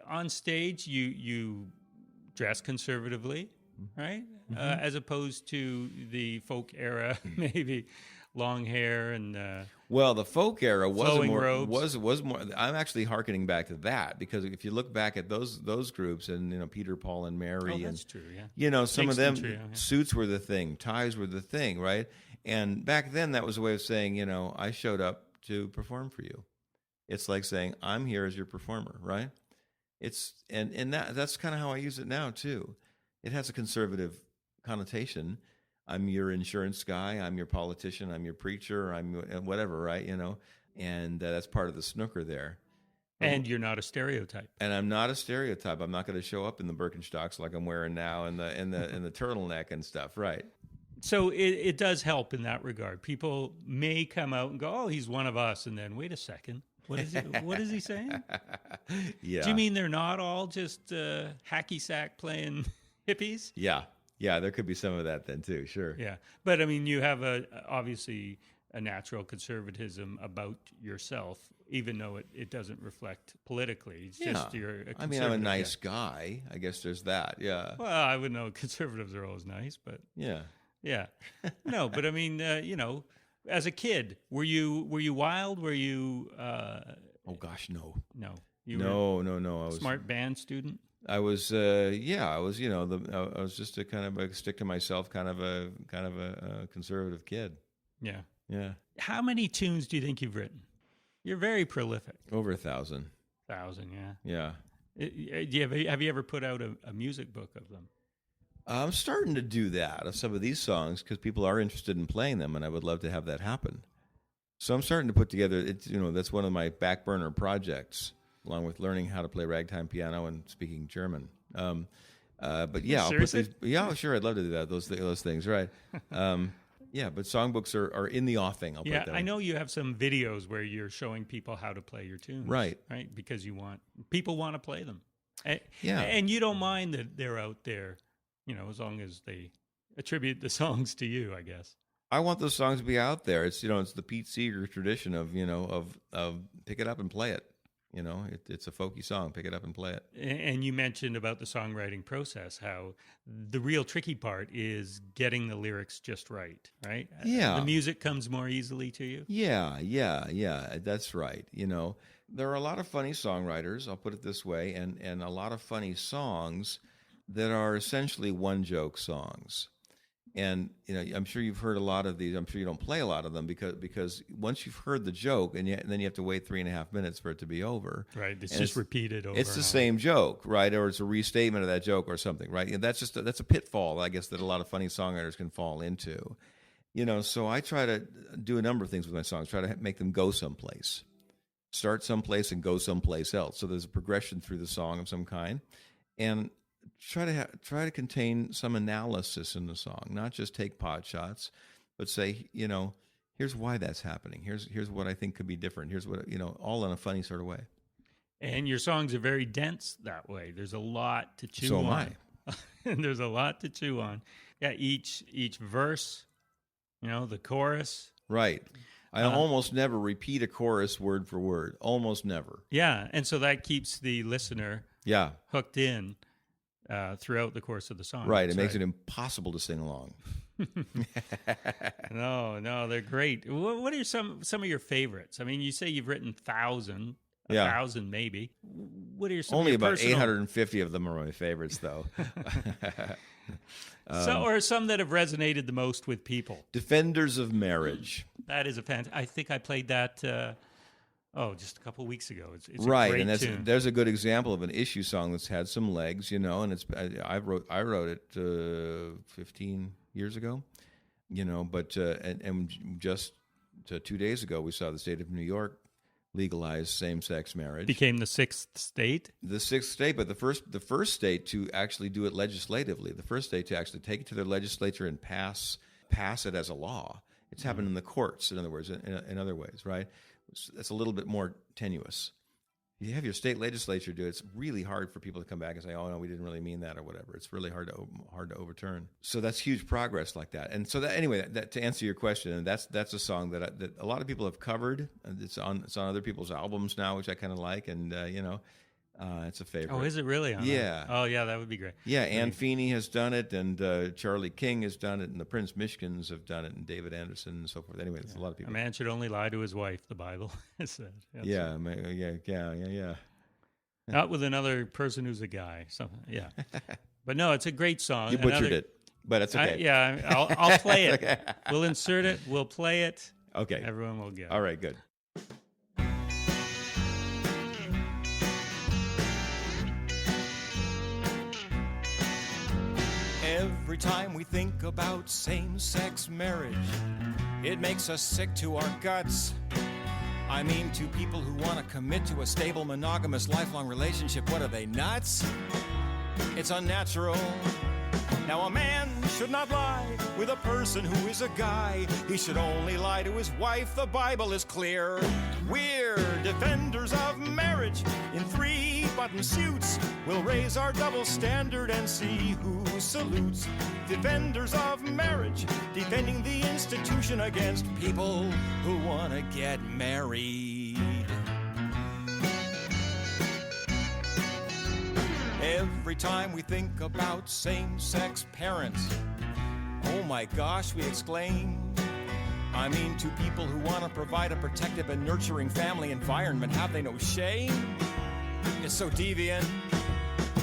on stage, you dress conservatively, right? Mm-hmm. As opposed to the folk era, maybe long hair and well, the folk era was more. I'm actually hearkening back to that because if you look back at those groups and you know Peter, Paul, and Mary, that's true. Yeah, you know some of them yeah. suits were the thing, ties were the thing, right? And back then that was a way of saying, you know, I showed up to perform for you. It's like saying I'm here as your performer, right? It's and that's kind of how I use it now too. It has a conservative connotation. I'm your insurance guy. I'm your politician. I'm your preacher. I'm whatever, right? You know, and that's part of the snooker there. And you're not a stereotype. And I'm not a stereotype. I'm not going to show up in the Birkenstocks like I'm wearing now, and the turtleneck and stuff, right? So it does help in that regard. People may come out and go, "Oh, he's one of us," and then wait a second, what is he saying? Yeah. Do you mean they're not all just hacky sack playing hippies? Yeah, there could be some of that then too, sure. Yeah, but I mean, you have obviously a natural conservatism about yourself. even though it doesn't reflect politically. It's just you're a I mean, I'm a nice guy. I guess there's that. Yeah. Well, I would know conservatives are always nice, but Yeah. yeah. No, but I mean, as a kid, were you wild? Were you? Oh gosh, no. No. You No. were I was a smart band student. I was. I was. I was just a kind of a stick to myself, kind of a conservative kid. Yeah. Yeah. How many tunes do you think you've written? You're very prolific. Over 1,000. 1,000, yeah. Yeah. Have you ever put out a music book of them? I'm starting to do that of some of these songs because people are interested in playing them, and I would love to have that happen. So I'm starting to put together. That's one of my back burner projects, along with learning how to play ragtime piano and speaking German. But yeah, Seriously? Sure, I'd love to do that. Those things, right? Yeah, but songbooks are in the offing. I'll put that. I know you have some videos where you're showing people how to play your tunes, right? Because people want to play them, yeah, and you don't mind that they're out there, as long as they attribute the songs to you, I guess. I want those songs to be out there. It's it's the Pete Seeger tradition of pick it up and play it. It's a folky song. Pick it up and play it. And you mentioned about the songwriting process, how the real tricky part is getting the lyrics just right? Yeah. The music comes more easily to you? Yeah. That's right. There are a lot of funny songwriters, I'll put it this way, and a lot of funny songs that are essentially one-joke songs. And I'm sure you've heard a lot of these. I'm sure you don't play a lot of them because once you've heard the joke, and then you have to wait 3.5 minutes for it to be over. Right, it's just repeated over. It's the same joke, right? Or it's a restatement of that joke or something, right? And that's a pitfall, I guess, that a lot of funny songwriters can fall into. So I try to do a number of things with my songs. Try to make them go someplace, start someplace, and go someplace else. So there's a progression through the song of some kind, and try to contain some analysis in the song, not just take pot shots, but say, here's why that's happening. Here's what I think could be different. Here's what, all in a funny sort of way. And your songs are very dense that way. There's a lot to chew on. So am I. And there's a lot to chew on. Yeah, each verse, the chorus. Right. I almost never repeat a chorus word for word. Almost never. Yeah, and so that keeps the listener hooked in throughout the course of the song. Right. It makes it impossible to sing along. No, they're great. What are some of your favorites? I mean, you say you've written 1,000 maybe. What are some Only of your about 850 of them are my favorites, though. Or some that have resonated the most with people. Defenders of Marriage. That is I think I played that just a couple of weeks ago. It's right, a great and tune. There's a good example of an issue song that's had some legs, and I wrote it 15 years ago, but and just 2 days ago we saw the state of New York legalize same-sex marriage. Became the sixth state. The sixth state, but the first state to actually do it legislatively. The first state to actually take it to their legislature and pass it as a law. It's happened in the courts, in other words, in other ways, right? That's a little bit more tenuous. You have your state legislature do it. It's really hard for people to come back and say, "Oh no, we didn't really mean that," or whatever. It's really hard to overturn. So that's huge progress like that. And so that to answer your question, and that's a song that a lot of people have covered. It's on other people's albums now, which I kind of like, and it's a favorite. Oh, is it really? Yeah. Oh, yeah, that would be great. Yeah, Ann Feeney has done it, and Charlie King has done it, and the Prince Michkins have done it, and David Anderson, and so forth. Anyway, there's a lot of people. A man should only lie to his wife, the Bible said. Yeah. Not with another person who's a guy. Yeah. But no, it's a great song. You butchered it, but it's okay. I'll play it. Okay. We'll insert it. We'll play it. Okay. Everyone will get it. All right, good. Every time we think about same-sex marriage, it makes us sick to our guts. I mean, to people who want to commit to a stable, monogamous, lifelong relationship, what are they, nuts? It's unnatural. Now, a man should not lie with a person who is a guy. He should only lie to his wife. The Bible is clear. We're defenders of marriage in 3-button suits. We'll raise our double standard and see who salutes. Defenders of marriage, defending the institution against people who want to get married. Every time we think about same-sex parents, oh my gosh, we exclaim. I mean, to people who want to provide a protective and nurturing family environment, have they no shame? It's so deviant.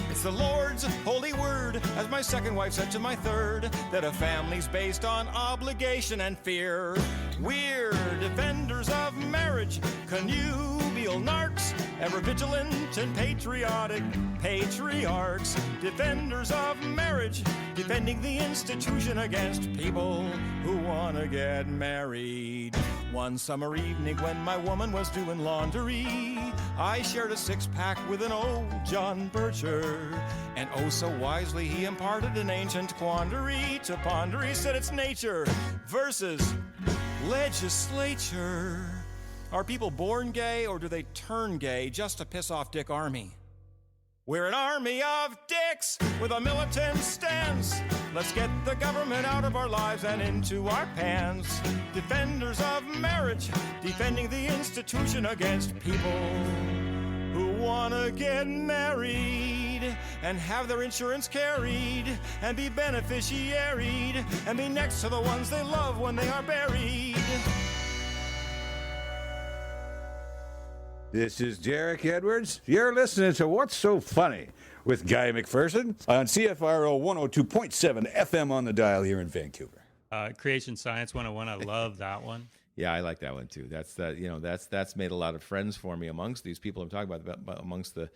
It's the Lord's holy word, as my second wife said to my third, that a family's based on obligation and fear. We're defenders of marriage, connubial narcs, ever vigilant and patriotic patriarchs. Defenders of marriage, defending the institution against people who want to get married. One summer evening when my woman was doing laundry, I shared a six-pack with an old John Bircher. And oh so wisely he imparted an ancient quandary to ponder. He said it's nature versus legislature. Are people born gay or do they turn gay just to piss off Dick Armey? We're an army of dicks with a militant stance. Let's get the government out of our lives and into our pants. Defenders of marriage, defending the institution against people who want to get married and have their insurance carried and be beneficiaried and be next to the ones they love when they are buried. This is Derek Edwards. You're listening to What's So Funny with Guy McPherson on CFRO 102.7 FM on the dial here in Vancouver. Creation Science 101. I love that one. Yeah, I like that one too. That's made a lot of friends for me amongst these people I'm talking about amongst the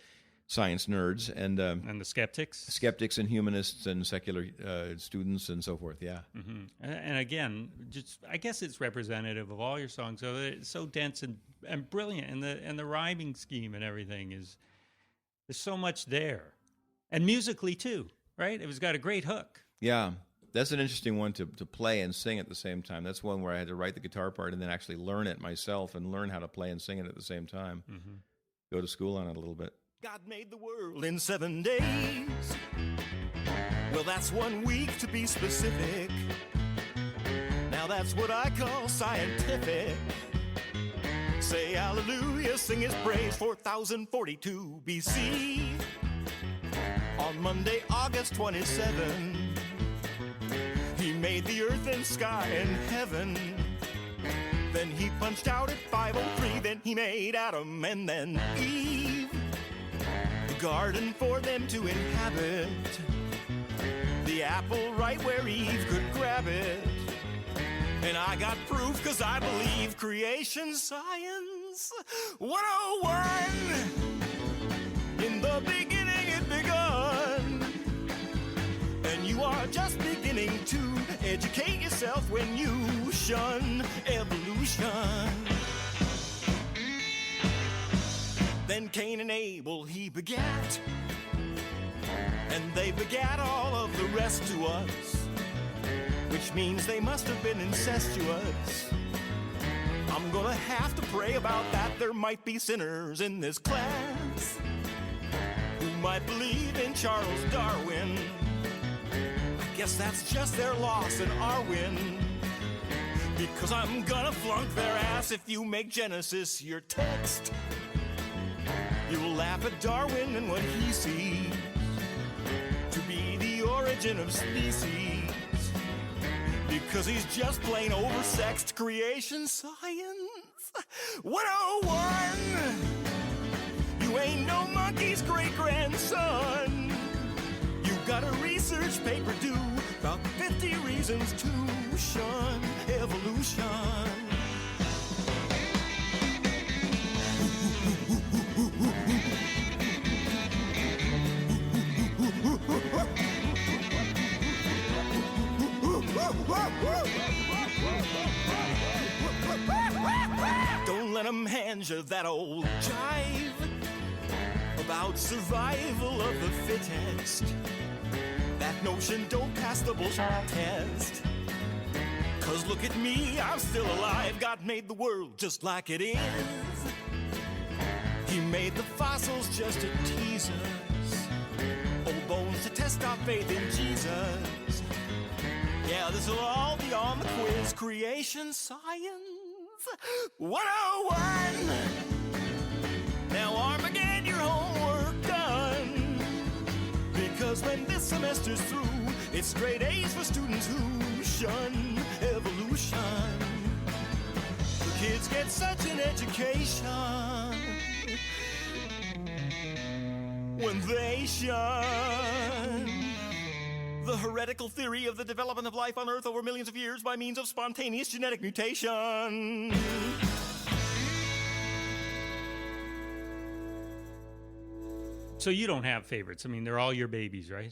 science nerds and the skeptics and humanists and secular students and so forth. Yeah. Mm-hmm. And again, just I guess it's representative of all your songs. So it's so dense and brilliant, and the rhyming scheme and everything there's so much there, and musically too, right? It was got a great hook. Yeah. That's an interesting one to play and sing at the same time. That's one where I had to write the guitar part and then actually learn it myself and learn how to play and sing it at the same time. Mm-hmm. Go to school on it a little bit. God made the world in 7 days. Well, that's 1 week to be specific. Now that's what I call scientific. Say hallelujah, sing his praise, 4042 BC. On Monday, August 27, he made the earth and sky and heaven. Then he punched out at 5:03. Then he made Adam and then Eve. The garden for them to inhabit. The apple right where Eve could grab it. And I got proof cause I believe creation science 101. In the beginning it begun. And you are just beginning to educate yourself when you shun evolution. Then Cain and Abel he begat, and they begat all of the rest to us, which means they must have been incestuous. I'm gonna have to pray about that. There might be sinners in this class who might believe in Charles Darwin. I guess that's just their loss and our win, because I'm gonna flunk their ass if you make Genesis your text. You'll laugh at Darwin and what he sees to be the origin of species, because he's just plain oversexed creation science 101. You ain't no monkey's great-grandson. You got a research paper due about 50 reasons to shun evolution. Don't let them hand you that old jive about survival of the fittest. That notion don't pass the bullshit test. Cause look at me, I'm still alive. God made the world just like it is. He made the fossils just to tease us, old bones to test our faith in Jesus. Yeah, this'll all be on the quiz. Creation Science 101. Now Armageddon, your homework done. 'cause when this semester's through, it's straight A's for students who shun evolution. The kids get such an education when they shun the heretical theory of the development of life on Earth over millions of years by means of spontaneous genetic mutation. So you don't have favorites. I mean, they're all your babies, right?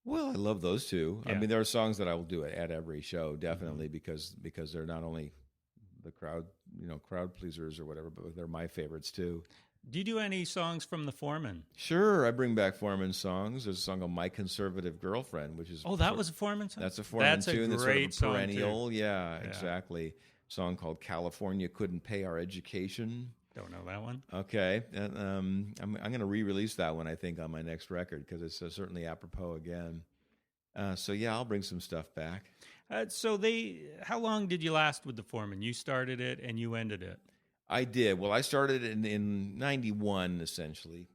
Well, I love those two. I Yeah. mean, there are songs that I will do at every show, definitely, because they're not only the crowd pleasers or whatever, but they're my favorites too. Do you do any songs from the Foreman? Sure, I bring back Foreman songs. There's a song called "My Conservative Girlfriend," which is That was a Foreman song? That's a Foreman tune. That's sort of a song, perennial. too. Yeah, exactly. Song called "California Couldn't Pay Our Education." Don't know that one. Okay, and, I'm going to re-release that one, I think, on my next record because it's certainly apropos again. So yeah, I'll bring some stuff back. How long did you last with the Foreman? You started it and you ended it. I did. Well, I started in 91, essentially,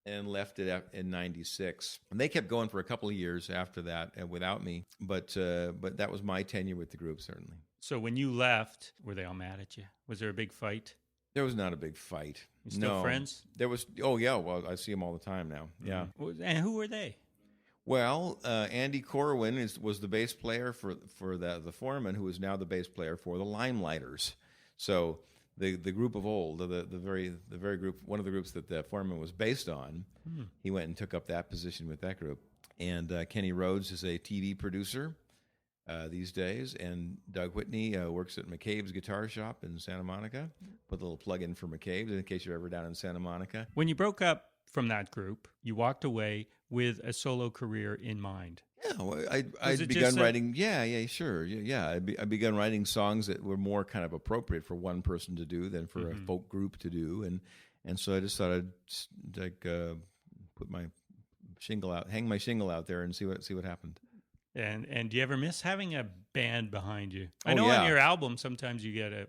and left it in 96. And they kept going for a couple of years after that without me. But that was my tenure with the group, certainly. So when you left, were they all mad at you? Was there a big fight? There was not a big fight. You still No. Friends? There was. Oh, yeah. Well, I see them all the time now. Yeah. And who were they? Well, Andy Corwin was the bass player for the Foreman, who is now the bass player for the Limelighters. So the group of old, the very group, one of the groups that the Foreman was based on, he went and took up that position with that group. And Kenny Rhodes is a TV producer these days, and Doug Whitney works at McCabe's Guitar Shop in Santa Monica. Put a little plug in for McCabe's in case you're ever down in Santa Monica. When you broke up from that group, you walked away with a solo career in mind. Yeah, well, I'd it begun just writing. Yeah, sure. Yeah, I begun writing songs that were more kind of appropriate for one person to do than for a folk group to do, and so I just thought I'd put my shingle out, hang my shingle out there, and see what happened. And do you ever miss having a band behind you? I Oh, know yeah. on your album sometimes you get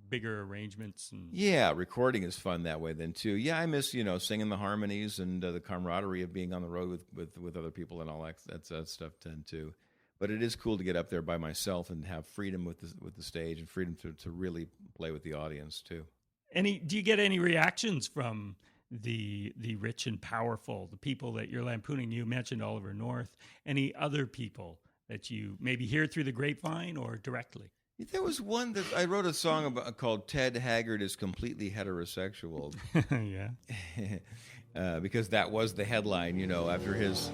bigger arrangements and Yeah, recording is fun that way then too. Yeah, I miss singing the harmonies and the camaraderie of being on the road with other people and all that stuff then too. But it is cool to get up there by myself and have freedom with the stage and freedom to really play with the audience too. do you get any reactions from the rich and powerful, the people that you're lampooning? You mentioned Oliver North. Any other people that you maybe hear through the grapevine or directly? There was one that I wrote a song about called "Ted Haggard is Completely Heterosexual," Yeah. because that was the headline, after his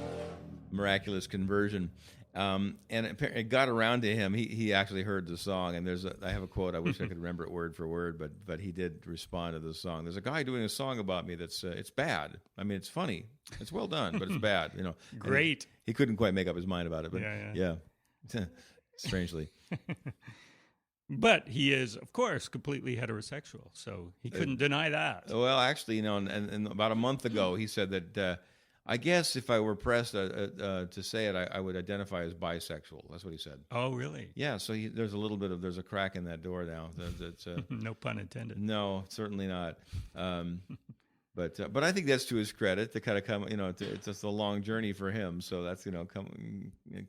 miraculous conversion. And it got around to him. He actually heard the song, and I have a quote. I wish I could remember it word for word, but he did respond to the song. There's a guy doing a song about me that's it's bad. I mean, it's funny, it's well done, but it's bad. Great. He couldn't quite make up his mind about it, but Yeah. Strangely. But he is, of course, completely heterosexual, so he couldn't deny that. Well, actually, and about a month ago, he said that I guess if I were pressed to say it, I would identify as bisexual. That's what he said. Oh, really? Yeah, so there's a crack in that door now. No pun intended. No, certainly not. But I think that's to his credit to kind of come. It's just a long journey for him. So that's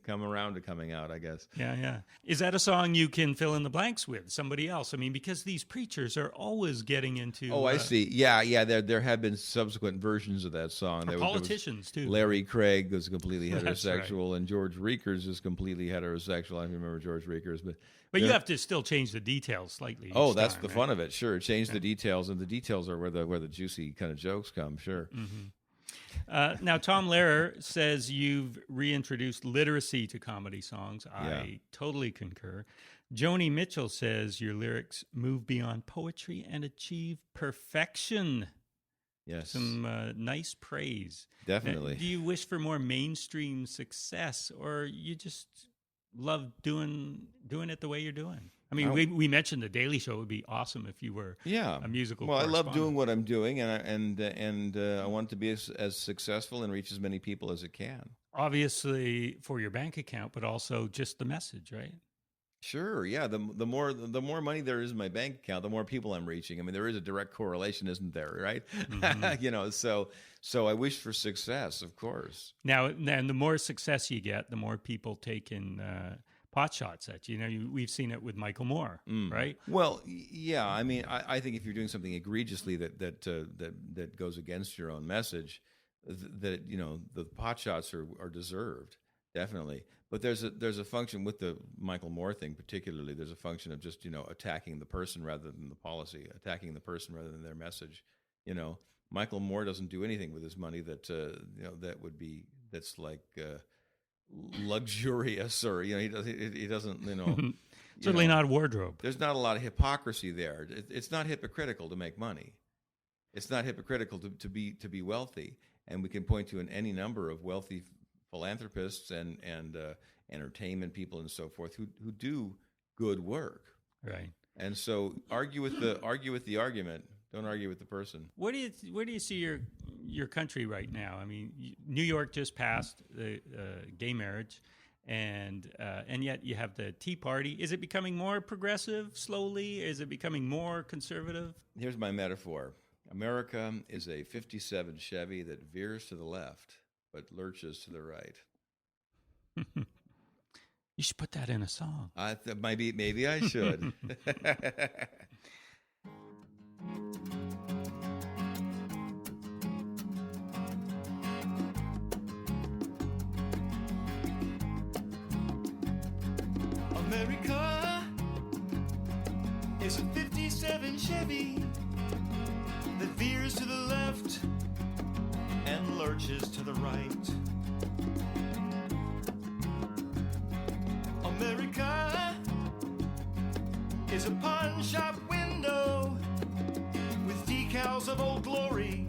come around to coming out, I guess. Yeah. Is that a song you can fill in the blanks with? Somebody else? I mean, because these preachers are always getting into. Oh, I see. Yeah. There have been subsequent versions of that song. There politicians too. Larry Craig was completely That's heterosexual, and George Riekers is completely heterosexual. I don't remember George Riekers, but you have to still change the details slightly. Oh, that's the fun of it. Sure, change the details, and the details are where the juicy kind of jokes come. Sure. Mm-hmm. Now, Tom Lehrer says you've reintroduced literacy to comedy songs. I totally concur. Joni Mitchell says your lyrics move beyond poetry and achieve perfection. Yes. Some nice praise. Definitely. Do you wish for more mainstream success, or you just love doing it the way you're doing? I mean, we mentioned the Daily Show would be awesome if you were a musical. Well, I love doing what I'm doing, and I want it to be as successful and reach as many people as it can. Obviously for your bank account, but also just the message, right? Sure. Yeah. The more money there is in my bank account, the more people I'm reaching. I mean, there is a direct correlation, isn't there? Right. Mm-hmm. So I wish for success, of course. Now, and the more success you get, the more people take in pot shots at you. We've seen it with Michael Moore, right? Well, yeah. I mean, I think if you're doing something egregiously that goes against your own message, that the pot shots are deserved, definitely. But there's a function with the Michael Moore thing, particularly. There's a function of just attacking the person rather than the policy, attacking the person rather than their message. Michael Moore doesn't do anything with his money that's like luxurious, or he doesn't Certainly not a wardrobe. There's not a lot of hypocrisy there. It's not hypocritical to make money. It's not hypocritical to be wealthy, and we can point to any number of wealthy philanthropists and entertainment people and so forth who do good work. Right. And so argue with the argument. Don't argue with the person. Where do you see your country right now? I mean, New York just passed the gay marriage, and yet you have the Tea Party. Is it becoming more progressive slowly? Is it becoming more conservative? Here's my metaphor. America is a 57 Chevy that veers to the left but lurches to the right. You should put that in a song. Maybe I should. America is a 57 Chevy that veers to the left and lurches to the right. America is a pawn shop window with decals of Old Glory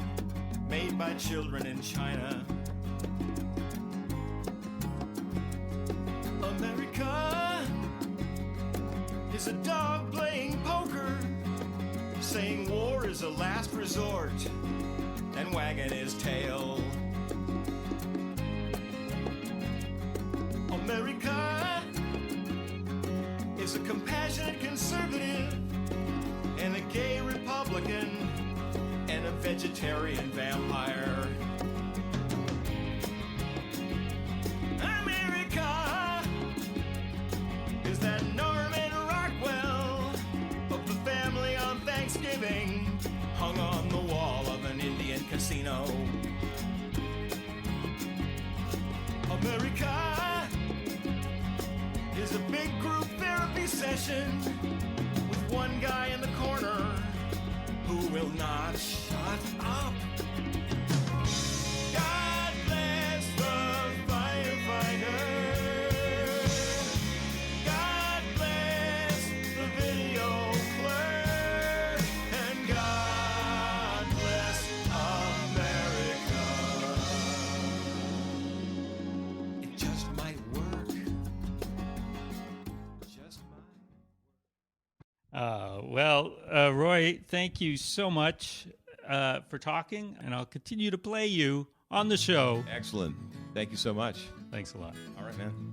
made by children in China. America is a dog playing poker, saying war is a last resort and wagging his tail. America is a compassionate conservative and a gay Republican and a vegetarian vampire. America is that Norman Rockwell of the family on Thanksgiving hung on the wall of an Indian casino. America is a big group therapy session with one guy in the corner who will not shut up. God bless the firefighter. God bless the video clerk. And God bless America. It just might work. Just might. Roy, thank you so much for talking, and I'll continue to play you on the show. Excellent. Thank you so much. Thanks a lot. All right, man.